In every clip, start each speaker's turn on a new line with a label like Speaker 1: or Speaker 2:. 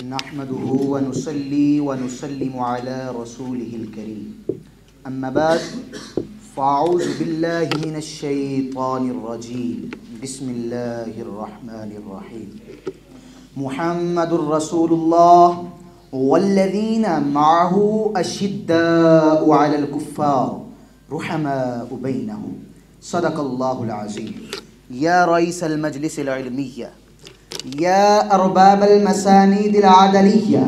Speaker 1: नहमदुहु व नुसल्ली व नुसल्लिमु अला रसूलिहिल करीम। अम्मा बाद फ़अऊज़ु बिल्लाहि मिनश शैतानिर रजीम। बिस्मिल्लाहिर रहमानिर रहीम। मुहम्मदुर रसूलुल्लाह वल्लज़ीना मअहु अशिद्दाउ अलल कुफ़्फ़ार रुहमाउ बैनहुम। सदक़ल्लाहुल अज़ीम। या रईसल मजलिसिल इल्मिय्या, या अरबाबल मसानीदिल आदलिय्या,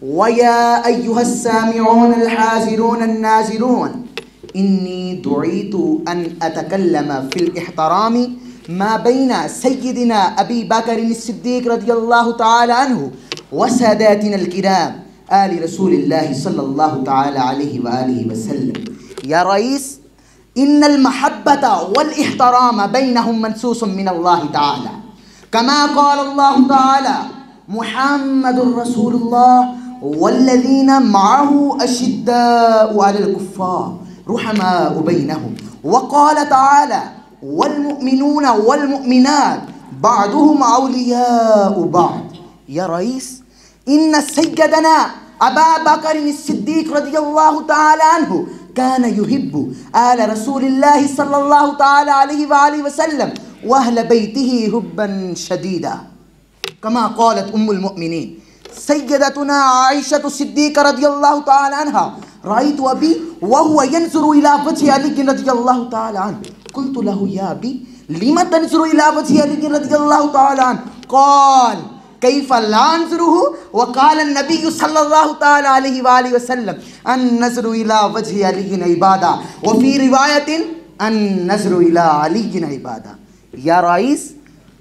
Speaker 1: व या अय्युहस्सामिऊन अलहाज़िरून अन्नाज़िरून, इन्नी दुईतु अन अतकल्लम फिल इहतरामी मा बैना सय्यिदिना अबी बकर सिद्दीक़ रज़ियल्लाहु तआला अन्हु व सादातिनल किराम आलि रसूलिल्लाहि सल्लल्लाहु तआला अलैहि व आलिहि वसल्लम। या रईस, इन्नल महब्बता वल इहतराम बैनहुम मनसूसुम मिनल्लाहि तआला कमा क़ाल अल्लाहु तआला मुहम्मदुर रसूलुल्लाह वल्लज़ीना मअहु अशिद्दाउ अलल कुफ़्फ़ार रुहमाउ बैनहुम व क़ाल तआला वल मुमिनून वल मुमिनात बअदुहुम औलियाउ बअद। या रईस, इन्न सय्यदना अबा बकर सिद्दीक़ रज़ियल्लाहु तआला अन्हु कान युहिब्बु आल रसूलिल्लाहि सल्लल्लाहु तआला अलैहि व आलिहि वसल्लम व अहल बैतिही हुब्बन शदीदा कमा क़ालत उम्मुल मुमिनीन सय्यदतुना आइशतु सिद्दीक़ा रज़ियल्लाहु तआला अन्हा रअयतु अबी व हुवा यंज़ुरु इला वजहि अली रज़ियल्लाहु तआला अन्हु क़ुल्तु लहु या अबी लिमा तंज़ुरु इला वजहि अली रज़ियल्लाहु तआला अन्हु क़ाल कैफ़ ला अंज़ुरुहु व क़ाल अन्नबिय्यु सल्लल्लाहु तआला अलैहि व आलिहि वसल्लम अन-नज़्रु इला वजहि अली इबादा व फ़ी रिवायतिन अन-नज़्रु इला अली इबादा। या रईस,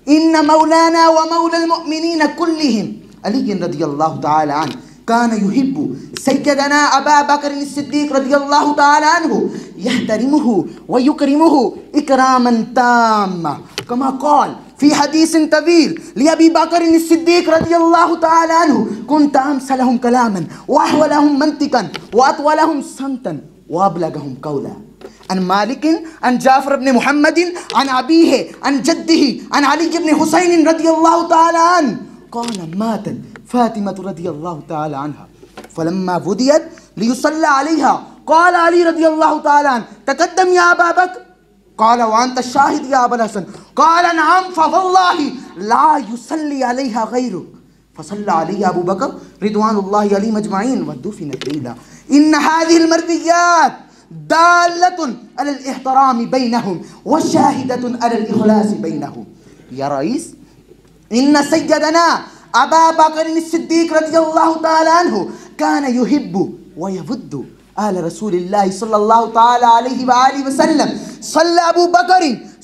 Speaker 1: इन्न मौलाना व मौलल मुमिनीन कुल्लिहिम अली रज़ियल्लाहु तआला अन्हु कान युहिब्बु सय्यदना अबा बकर सिद्दीक़ रज़ियल्लाहु तआला अन्हु यहतरिमुहु व युकरिमुहु इकरामन ताम्मा कमा क़ाल फ़ी हदीसिन तवील लिअबी बकर सिद्दीक़ रज़ियल्लाहु तआला अन्हु कुन्त अमसलहुम कलामन व अहवलहुम मंतिक़न व अतवलहुम संतन व अबलगहुम क़ौला। अन मालिकिन अन जाफ़र इब्न मुहम्मदिन अन अबीहि अन जद्दिहि अन अली इब्न हुसैन रज़ियल्लाहु तआला अन्हु क़ाल मातत फ़ातिमतु रज़ियल्लाहु तआला अन्हा फ़लम्मा वुदियत लियुसल्ला अलैहा क़ाल अली रज़ियल्लाहु तआला अन्हु तक़द्दम या अबा बकर क़ाल व अन्त शाहिद या अबल हसन क़ाल नअम फ़वल्लाहि ला युसल्ली अलैहा गैरुक फ़सल्ला अलैहा अबू बकर रिज़वानुल्लाहि अलैहिम अजमईन व दुफ़िनत लैला। इन्न हाज़िहिल मर्विय्यात दाल्लतुन अलल इहतराम बैनहुम व शाहिदतुन अलल इख़लास बैनहुम। या रईस, इन्न सय्यदना अबा बकर सिद्दीक़ रज़ियल्लाहु तआला अन्हु कान युहिब्बु व यवुद्दु आल रसूलिल्लाहि सल्लल्लाहु तआला अलैहि व आलिहि वसल्लम सल्ला अबू बकर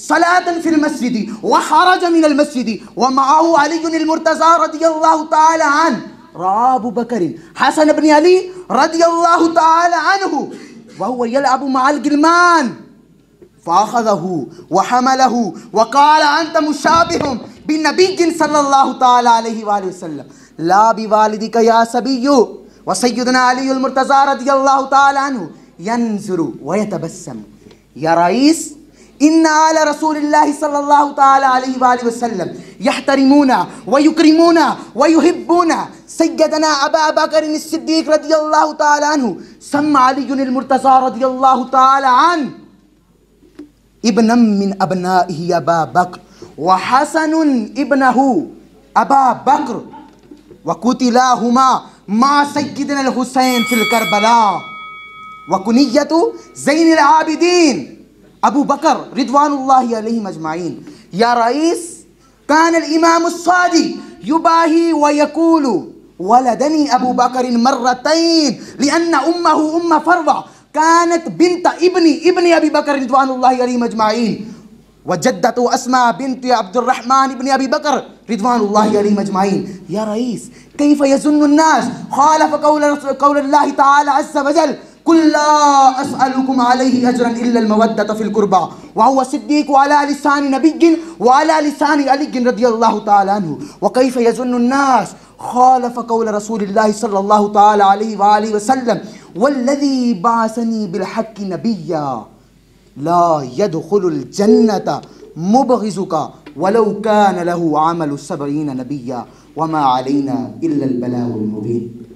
Speaker 1: सलातन फिल मस्जिद व खरज मिनल मस्जिद व मअहु अली अल मुर्तज़ा रज़ियल्लाहु तआला अन्हु रअा अबू बकर हसन इब्न अली रज़ियल्लाहु तआला अन्हु व हुवा यलअबु मअल गिलमान फ़अख़ज़हु व हमलहु व क़ाल अंत मुशाबिहुन बिन्नबिय्यिन सल्लल्लाहु तआला अलैहि व आलिहि वसल्लम ला बिवालिदिका या सबिय्यु व सय्यदुना अली अल मुर्तज़ा रज़ियल्लाहु तआला अन्हु यंज़ुरु व यतबस्सम। या रईस, इन्ना आला रसूलिल्लाहि सल्लल्लाहु तआला अलैहि व आलिहि वसल्लम यहतरिमूना व युकरिमूना व युहिब्बूना सय्यदना अबा बकर सिद्दीक़ रज़ियल्लाहु तआला अन्हु सम्मा अली अल मुर्तज़ा रज़ियल्लाहु तआला अन्हु इब्नम मिन अबनाइहि अबा बकर व हसनुन इब्नहु अबा बकर व कुतिलाहुमा मा सय्यिदना अल हुसैन फिल करबला व कुनियतु ज़ैनुल आबिदीन अबू बकर रिज़वानुल्लाहि अलैहिम अजमईन। या रईस, कान अल इमाम सादिक़ युबाही व यक़ूलु वलदनी अबू बकर मर्रतैन लिअन्न उम्महु उम्म फरवा कानत बिन्त इब्नी अबी बकर रिज़वानुल्लाहि अलैहिम अजमईन व जद्दतु अस्मा बिन्त अब्दुर्रहमान इब्न अबी बकर रिज़वानुल्लाहि अलैहिम अजमईन। या रईस, कैफ़ यज़ुन्नु अन्नास ख़ालफ़ क़ौलल्लाहि तआला अज़्ज़ व जल कुल ला अस्अलुकुम अलैहि अजरन इल्लल मवद्दत फिल कुर्बा व हुवा सिद्दीक़ु अला लिसानि नबिय्यिन व अला लिसानि अली रज़ियल्लाहु तआला अन्हु व कैफ़ यज़ुन्नु अन्नास ख़ालफ़ क़ौल रसूलिल्लाहि सल्लल्लाहु तआला अलैहि व आलिहि वसल्लम वल्लज़ी बअसनी बिल हक़्क़ि नबिय्या ला यदखुलुल जन्नत मुबग़िज़ुका वलौ कान लहु अमलु सबईन नबिय्या وما علينا إلا البلاغ المبين.